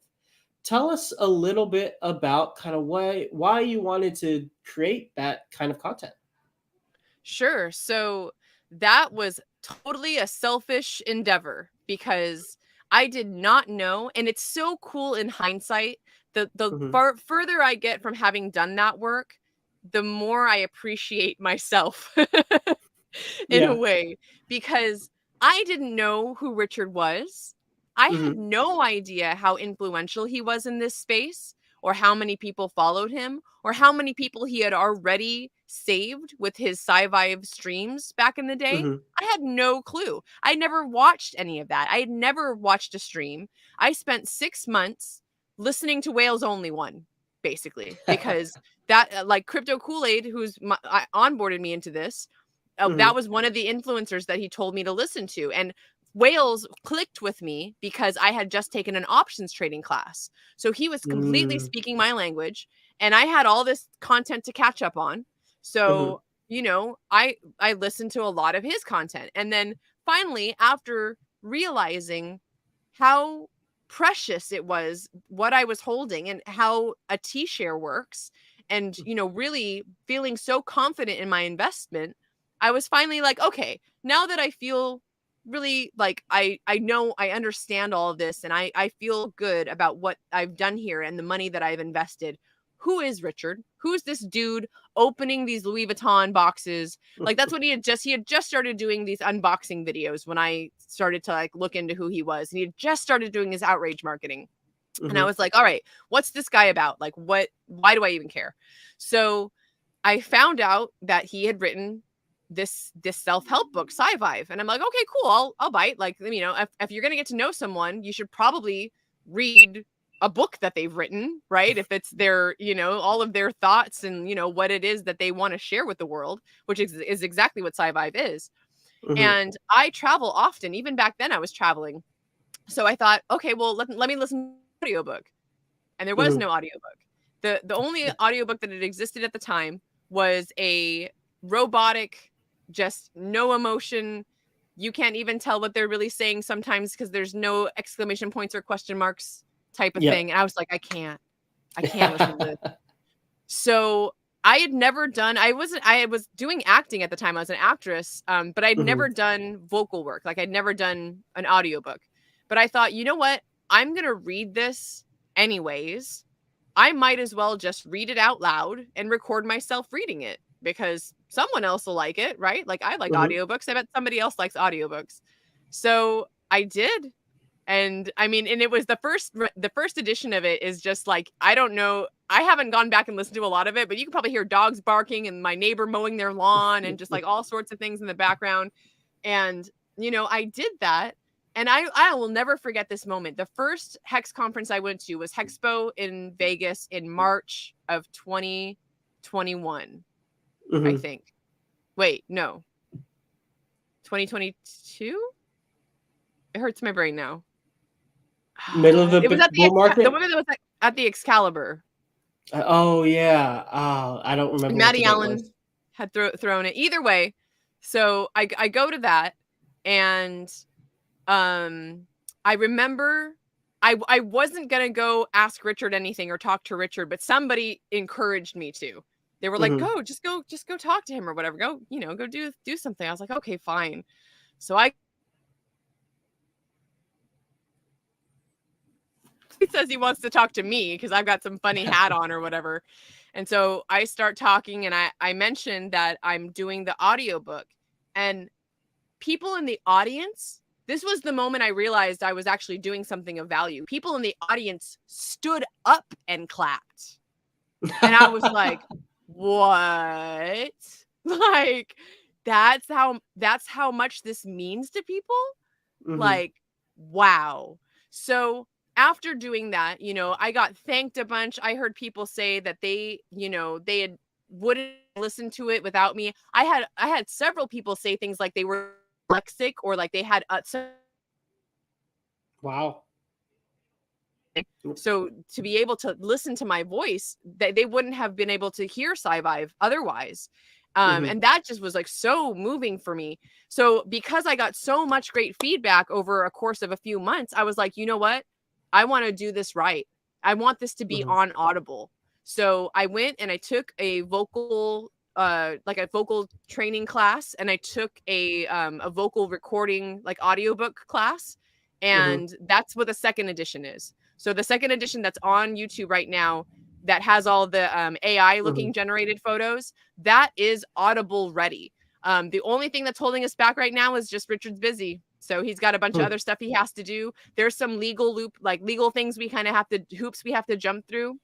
Tell us a little bit about kind of why you wanted to create that kind of content. Sure. So that was totally a selfish endeavor because I did not know, and it's so cool in hindsight. The Hmm. further I get from having done that work, the more I appreciate myself in a Yeah. way because I didn't know who Richard was. I had Hmm. no idea how influential he was in this space, or how many people followed him, or how many people he had already saved with his Sci-Vive streams back in the day. Hmm. I had no clue. I never watched any of that. I had never watched a stream. I spent 6 months listening to Whales Only One, basically, because that like Crypto Kool-Aid, onboarded me into this, that Hmm. was one of the influencers that he told me to listen to. And Wales clicked with me because I had just taken an options trading class. So he was completely Mm. speaking my language and I had all this content to catch up on. Mhm. So, I listened to a lot of his content. And then finally, after realizing how precious it was what I was holding and how a T-share works, and really feeling so confident in my investment, I was finally like, okay, now that I feel really like I know I understand all of this and I feel good about what I've done here and the money that I've invested. Who is Richard? Who's this dude opening these Louis Vuitton boxes? Like that's what he had just started doing these unboxing videos when I started to like look into who he was. And he had just started doing his outrage marketing. And I Mhm. was like, all right, what's this guy about? Like why do I even care? So I found out that he had written this self-help book, Sci-Vive. And I'm like, okay, cool. I'll bite. Like, if you're gonna get to know someone, you should probably read a book that they've written, right? If it's their, all of their thoughts and what it is that they want to share with the world, which is exactly what Sci-Vive is. Mhm. And I travel often. Even back then I was traveling. So I thought, okay, well, let me listen to an audiobook. And there was Mhm. no audiobook. The only audiobook that had existed at the time was a robotic, just no emotion, you can't even tell what they're really saying sometimes because there's no exclamation points or question marks type of thing. And I was like, I can't listen to this. So I had never done, I was doing acting at the time. I was an actress, but I'd never done vocal work. Like I'd never done an audiobook. But I thought, you know what? I'm going to read this anyways. I might as well just read it out loud and record myself reading it because someone else will like it, right? Like I like audiobooks. I bet somebody else likes audiobooks. So I did. And I mean, and it was the first edition of it is just like, I don't know. I haven't gone back and listened to a lot of it, but you can probably hear dogs barking and my neighbor mowing their lawn and just like all sorts of things in the background. And, you know, I did that. And I will never forget this moment. The first Hex conference I went to was Hexpo in Vegas in March of 2021, I think. Wait, no. 2022? It hurts my brain now. Middle of the It was at bull market? the one that was at the Excalibur. Oh, yeah. I don't remember. Maddie Allen had thrown it. Either way, so I go to that, and I remember I wasn't gonna go ask Richard anything or talk to Richard, but somebody encouraged me to. They were like, just go talk to him or whatever. Go, you know, go do something. I was like, okay, fine. So he says he wants to talk to me because I've got some funny hat on or whatever. And so I start talking, and I mentioned that I'm doing the audiobook, and people in the audience, this was the moment I realized I was actually doing something of value. People in the audience stood up and clapped. And I was like, what? Like, that's how much this means to people? Like, wow. So after doing that, you know, I got thanked a bunch. I heard people say that they, you know, wouldn't listen to it without me. I had several people say things like they were dyslexic or like they had wow. So to be able to listen to my voice, they wouldn't have been able to hear Sci-Vive otherwise. And that just was like so moving for me. So because I got so much great feedback over a course of a few months, I was like, you know what? I want to do this right. I want this to be on Audible. So I went and I took a vocal training class, and I took a vocal recording like audiobook class. And that's what the second edition is. So the second edition that's on YouTube right now, that has all the AI looking generated photos, that is Audible ready. The only thing that's holding us back right now is just Richard's busy. So he's got a bunch of other stuff he has to do. There's some legal things hoops we have to jump through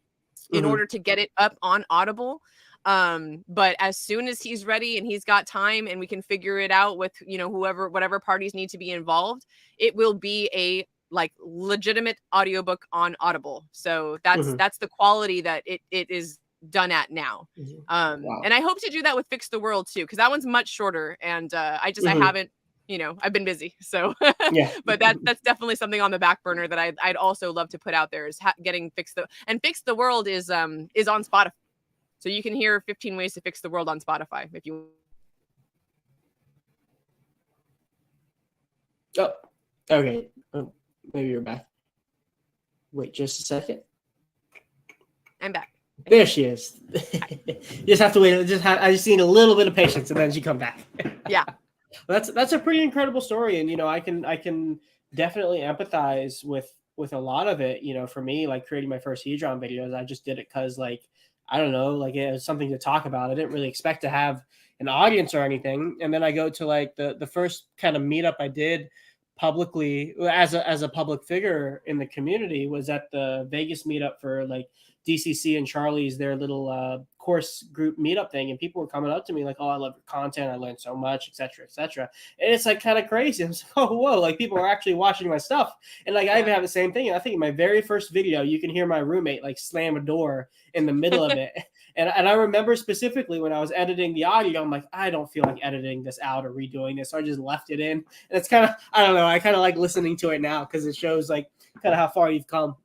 in order to get it up on Audible. But as soon as he's ready and he's got time and we can figure it out with, you know, whatever parties need to be involved, it will be a like legitimate audiobook on Audible. So that's the quality that it is done at now. Wow. And I hope to do that with Fix the World too, because that one's much shorter, and I haven't, you know, I've been busy. So yeah. But that's definitely something on the back burner that I'd also love to put out there, is getting Fix the World is on Spotify. So you can hear 15 Ways to Fix the World on Spotify if you. Oh, okay. Oh, maybe you're back. Wait just a second. I'm back. There she is. You just have to wait. I just need a little bit of patience, and then she come back. Yeah. That's a pretty incredible story, and you know, I can definitely empathize with a lot of it. You know, for me, like creating my first Hedron videos, I just did it because, like, I don't know, like it was something to talk about. I didn't really expect to have an audience or anything. And then I go to like the first kind of meetup I did publicly as a public figure in the community was at the Vegas meetup for like DCC and Charlie's, their little course group meetup thing. And people were coming up to me like, oh, I love your content. I learned so much, et cetera, et cetera. And it's like kind of crazy. I was like, oh, whoa, like people are actually watching my stuff. And like, I even have the same thing. I think in my very first video, you can hear my roommate like slam a door in the middle of it. And I remember specifically when I was editing the audio, I'm like, I don't feel like editing this out or redoing this. So I just left it in. And it's kind of, I don't know, I kind of like listening to it now because it shows like kind of how far you've come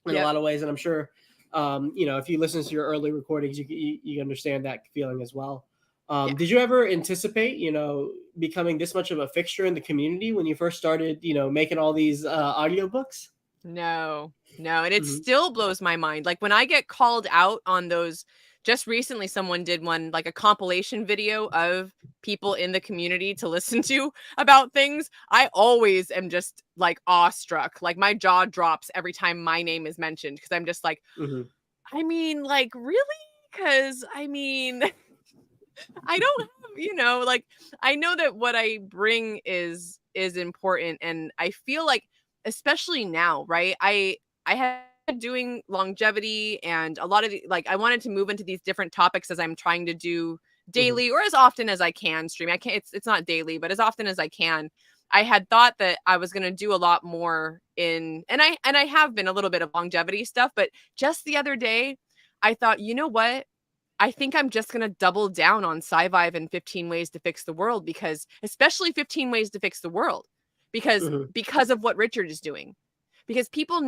in a lot of ways. And I'm sure, you know, if you listen to your early recordings, you understand that feeling as well. Yeah. Did you ever anticipate, becoming this much of a fixture in the community when you first started, making all these audiobooks? No, no, and it Mm-hmm. still blows my mind. Like when I get called out on those, just recently someone did one, like a compilation video of people in the community to listen to about things. I always am just like awestruck. Like my jaw drops every time my name is mentioned because I'm just like, Mm-hmm. I mean, like really? Because I mean, I don't have, like I know that what I bring is important, and I feel like especially now, right? I had doing longevity and a lot of like I wanted to move into these different topics as I'm trying to do Mm-hmm. daily or as often as I can stream. I can't it's not daily, but as often as I can. I had thought that I was going to do a lot more in and I have been a little bit of longevity stuff, but just the other day I thought, you know what? I think I'm just gonna double down on Sci-Vive and 15 Ways to Fix the World because especially 15 Ways to Fix the World Mm-hmm. because of what Richard is doing. Because people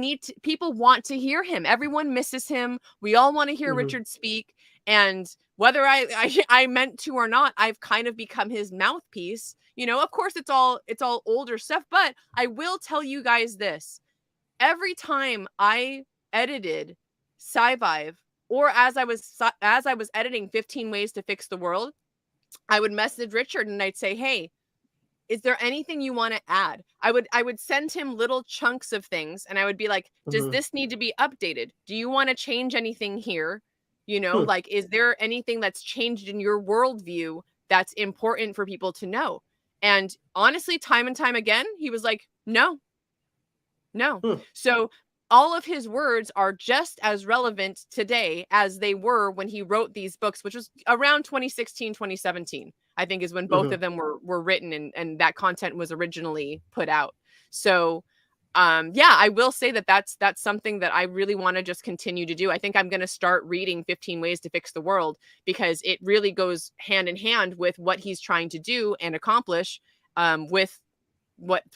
want to hear him. Everyone misses him. We all want to hear Mm-hmm. Richard speak. And whether I meant to or not, I've kind of become his mouthpiece. Of course it's all older stuff, but I will tell you guys this every time I edited Sci-Vive or as I was editing 15 Ways to Fix the World, I would message Richard and I'd say, "Hey, is there anything you want to add?" I would send him little chunks of things and I would be like, "Does Mm-hmm. this need to be updated? Do you want to change anything here? Hmm. Like is there anything that's changed in your worldview that's important for people to know?" And honestly, time and time again, he was like, "No, no." Hmm. So all of his words are just as relevant today as they were when he wrote these books, which was around 2016, 2017, I think is when both Mm-hmm. of them were written and that content was originally put out. So yeah, I will say that that's something that I really want to just continue to do. I think I'm going to start reading 15 Ways to Fix the World because it really goes hand in hand with what he's trying to do and accomplish with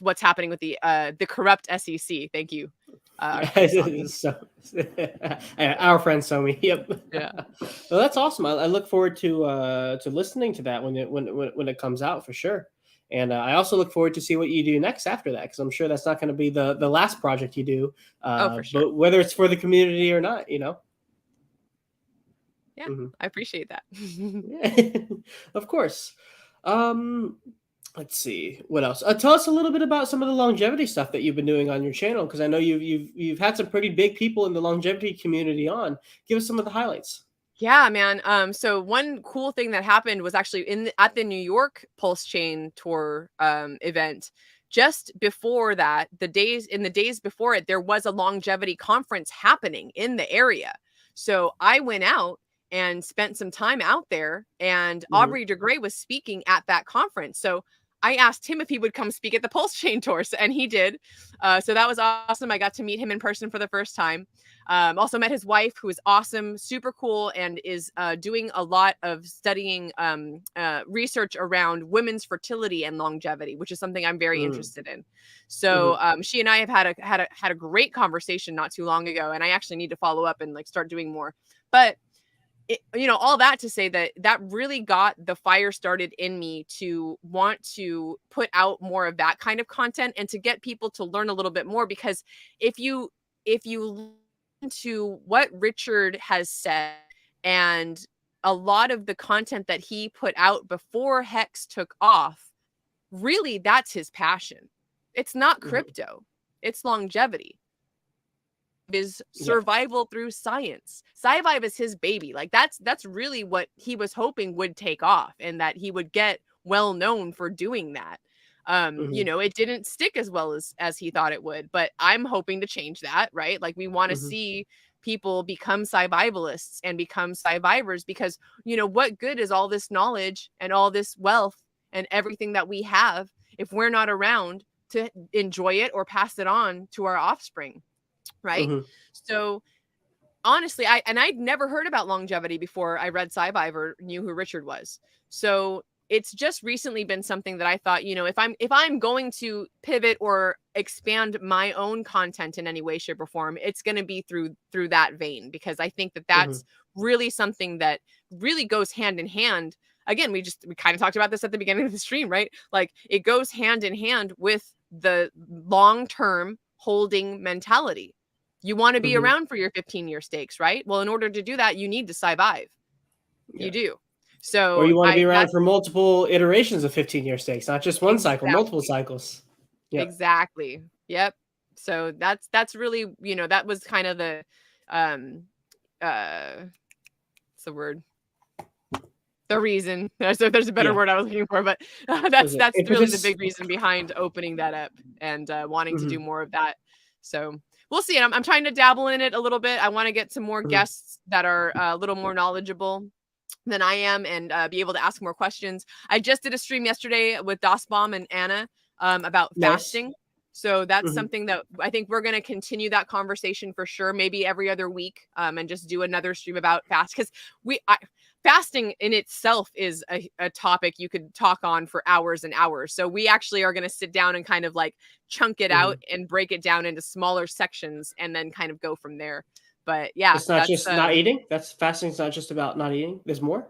what's happening with the corrupt SEC. Thank you, our friend Sami. So, our friend Somi. Yep. Yeah. Well, that's awesome. I look forward to listening to that when it comes out for sure. And I also look forward to see what you do next after that because I'm sure that's not going to be the last project you do, Oh, for sure. but whether it's for the community or not. Yeah, Hmm. I appreciate that. Yeah. Of course. Um, let's see what else. Tell us a little bit about some of the longevity stuff that you've been doing on your channel because I know you've had some pretty big people in the longevity community on. Give us some of the highlights. Yeah, man. So one cool thing that happened was actually at the New York Pulse Chain Tour event. Just before that, the days before it, there was a longevity conference happening in the area. So I went out and spent some time out there, and Hmm. Aubrey de Grey was speaking at that conference. So I asked him if he would come speak at the Pulse Chain Tour, and he did. So that was awesome. I got to meet him in person for the first time. Also met his wife, who is awesome, super cool, and is doing a lot of studying research around women's fertility and longevity, which is something I'm very Mm. interested in. So Hmm. she and I have had a great conversation not too long ago, and I actually need to follow up and like start doing more. But all that to say that really got the fire started in me to want to put out more of that kind of content and to get people to learn a little bit more because if you listen to what Richard has said and a lot of the content that he put out before Hex took off, really that's his passion. It's not Hmm. crypto, it's longevity, is Yeah. survival through science. Sci-Vive is his baby. Like that's really what he was hoping would take off and that he would get well known for doing that. Hmm. It didn't stick as well as he thought it would, but I'm hoping to change that, right? Like we want to Hmm. see people become survivalists and become survivors because what good is all this knowledge and all this wealth and everything that we have if we're not around to enjoy it or pass it on to our offspring, right? Hmm. So honestly, I'd never heard about longevity before I read Sci-Vive or knew who Richard was. So it's just recently been something that I thought, if I'm going to pivot or expand my own content in any way, shape, or form, it's going to be through that vein because I think that Hmm. that's really something that really goes hand in hand again, we kind of talked about this at the beginning of the stream, right? Like it goes hand in hand with the long-term holding mentality. You want to be around for your 15-year stakes, right? Well, in order to do that, you need to survive. You do. Or So you want to be around for multiple iterations of 15-year stakes, not just one cycle, multiple cycles. Yep. Exactly. Yep. So that's really, that was kind of the what's the word? The reason. So there's a better word I was looking for, but that's really the big reason behind opening that up and wanting to do more of that. So we'll see. I'm trying to dabble in it a little bit. I want to get some more guests that are a little more knowledgeable than I am and be able to ask more questions. I just did a stream yesterday with Dasbaum and Anna about fasting. So that's something that I think we're going to continue that conversation for sure. Maybe every other week and just do another stream about fast, because fasting in itself is a topic you could talk on for hours and hours. So we actually are going to sit down and kind of like chunk it out and break it down into smaller sections and then kind of go from there. But yeah, it's not just not eating. That's fasting's not just about not eating. There's more.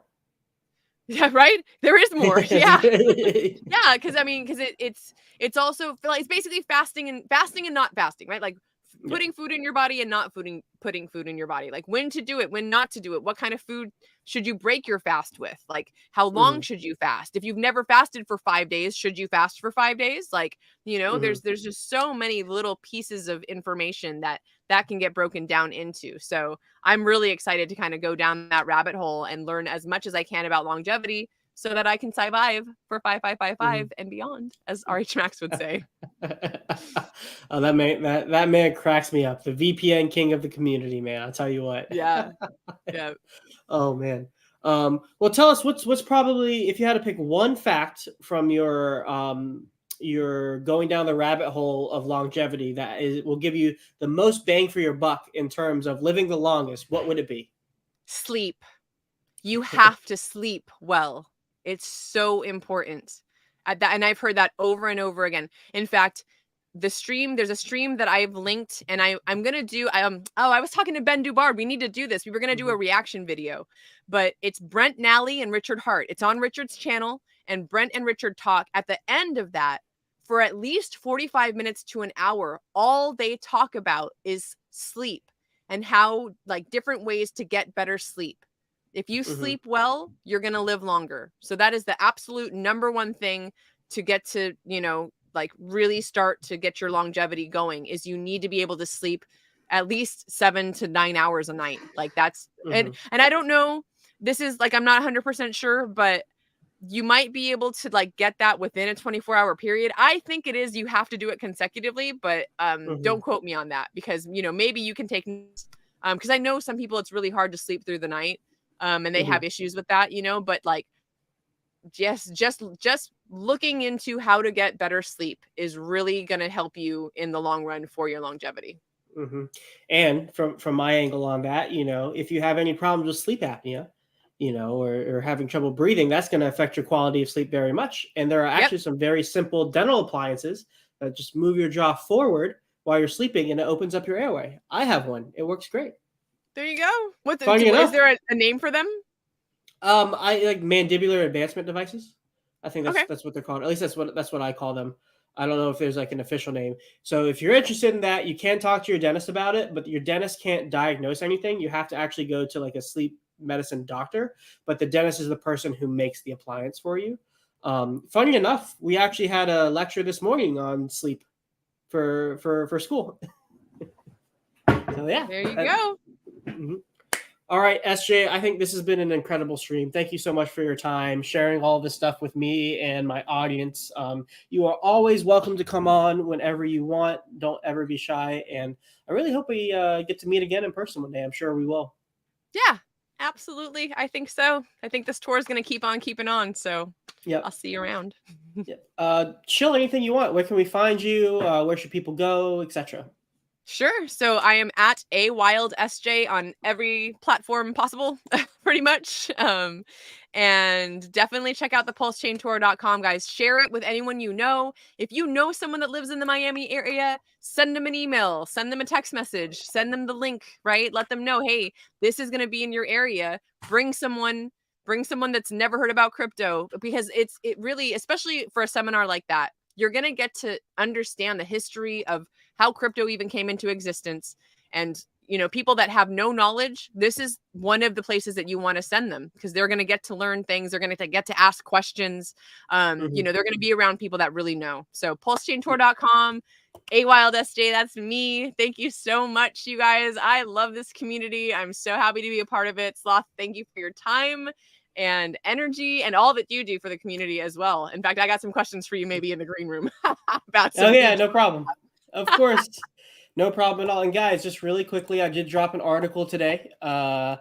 Yeah, right. There is more. Yeah, yeah. Because it's also it's basically fasting and not fasting, right? Like putting food in your body and not putting food in your body. Like when to do it, when not to do it. What kind of food should you break your fast with? Like how long should you fast? If you've never fasted for 5 days, should you fast for 5 days? Like, there's just so many little pieces of information that can get broken down into. So I'm really excited to kind of go down that rabbit hole and learn as much as I can about longevity so that I can survive for 5555 and beyond, as RH Max would say. Oh, that man cracks me up. The VPN king of the community, man. I'll tell you what. Yeah. Yeah. Oh man. Well, tell us what's probably, if you had to pick one fact from your going down the rabbit hole of longevity that will give you the most bang for your buck in terms of living the longest, what would it be? Sleep. You have to sleep well. It's so important. And I've heard that over and over again. In fact, there's a stream that I've linked, and I'm gonna do. I was talking to Ben Dubar. We need to do this. We were gonna do a reaction video, but it's Brent Nally and Richard Hart. It's on Richard's channel, and Brent and Richard talk. At the end of that, for at least 45 minutes to an hour, all they talk about is sleep and how, like, different ways to get better sleep. If you sleep well, you're going to live longer. So that is the absolute number one thing to get to, like really start to get your longevity going, is you need to be able to sleep at least 7 to 9 hours a night. Like that's, and I don't know, this is like, I'm not 100% sure, but you might be able to like get that within a 24-hour period. I think it is, you have to do it consecutively, but don't quote me on that, because, maybe you can take, because I know some people, it's really hard to sleep through the night. And they have issues with that, but like just looking into how to get better sleep is really going to help you in the long run for your longevity. And from my angle on that, if you have any problems with sleep apnea, or having trouble breathing, that's going to affect your quality of sleep very much. And there are actually some very simple dental appliances that just move your jaw forward while you're sleeping, and it opens up your airway. I have one. It works great. There you go. Is there a name for them? I like mandibular advancement devices. I think that's what they're called. At least that's what I call them. I don't know if there's like an official name. So if you're interested in that, you can talk to your dentist about it, but your dentist can't diagnose anything. You have to actually go to like a sleep medicine doctor, but the dentist is the person who makes the appliance for you. Funny enough, we actually had a lecture this morning on sleep for school. So yeah. There you go. All right, SJ, I think this has been an incredible stream. Thank you so much for your time, sharing all this stuff with me and my audience. You are always welcome to come on whenever you want. Don't ever be shy. And I really hope we get to meet again in person one day. I'm sure we will. Yeah, absolutely. I think so. I think this tour is going to keep on keeping on. So I'll see you around. Chill, anything you want. Where can we find you? Where should people go, etc.? Sure. So I am at AWildSJ on every platform possible, pretty much. And definitely check out the pulsechaintour.com, guys. Share it with anyone you know. If you know someone that lives in the Miami area, send them an email, send them a text message, send them the link, right? Let them know, hey, this is going to be in your area. Bring someone bring someone that's never heard about crypto, because it really, especially for a seminar like that, you're going to get to understand the history of how crypto even came into existence. And, you know, people that have no knowledge, this is one of the places that you want to send them, because they're going to get to learn things. They're going to get to ask questions. You know, they're going to be around people that really know. So pulsechaintour.com, AWildSJ, that's me. Thank you so much, you guys. I love this community. I'm so happy to be a part of it. Sloth, thank you for your time and energy and all that you do for the community as well. In fact, I got some questions for you maybe in the green room about some no problem. Of course. No problem at all. And guys, just really quickly, I did drop an article today talking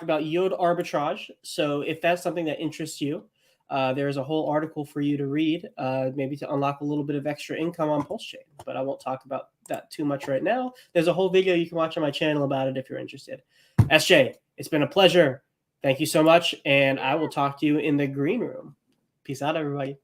about yield arbitrage. So if that's something that interests you, there's a whole article for you to read, maybe to unlock a little bit of extra income on PulseChain. But I won't talk about that too much right now. There's a whole video you can watch on my channel about it if you're interested. SJ, it's been a pleasure. Thank you so much. And I will talk to you in the green room. Peace out, everybody.